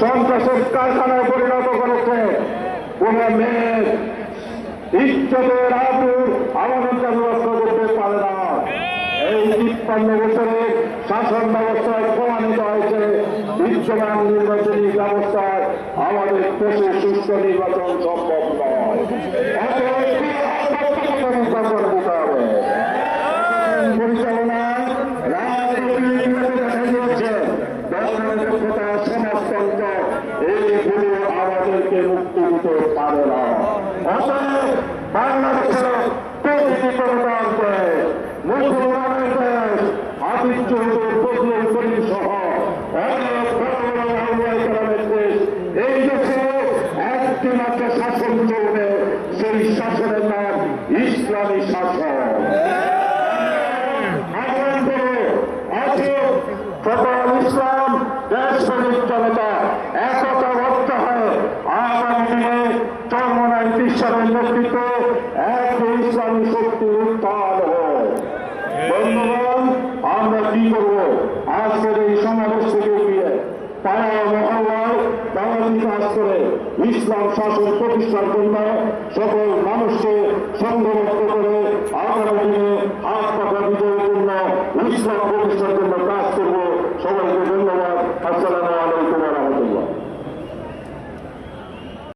সন্ত্রাসের কারখানায় পরিণত করেছে। কোন মেয়ের ইজ্জতের আবরুর আমাদের রক্ষা করতে পারে না। এই ৫৩ বছরের শাসন ব্যবস্থায় প্রমাণিত হয়েছে বিদ্যমান নির্বাচনী ব্যবস্থায় আমাদের দেশে সুষ্ঠু নির্বাচন সম্ভব নয়। নির্বাচন দিতে হবে। পরিচালনায় সমাজতন্ত্র এইগুলো আমাদেরকে মুক্তি দিতে পারে না। অতএব বাংলাদেশের প্রতিটি গণতন্ত্রে মুসলমানের দেশ আতিথ্য বদলুন করিম সহ অনেক দেশ, এই দেশে একটি মাত্র শাসন চলবে, সেই শাসনের নাম ইসলামী শাসন। সকল ইসলাম দেশপ্রেমিক জনতা একতাবদ্ধ হয়ে আগামী দিনে চরমনায় বিশ্বের নেতৃত্ব এক ইসলামী শক্তি উত্থান হয়। বন্ধুগণ, আমরা কি করব? আজকের এই সমাবেশ থেকে গিয়ে পাড়া মহল্লায় দাওয়াতি কাজ করে ইসলাম শাসন প্রতিষ্ঠার জন্য সকল মানুষকে সংঘবদ্ধ করে আগামী দিনে হাত পাখা বিজয়পূর্ণ ইসলাম প্রতিষ্ঠা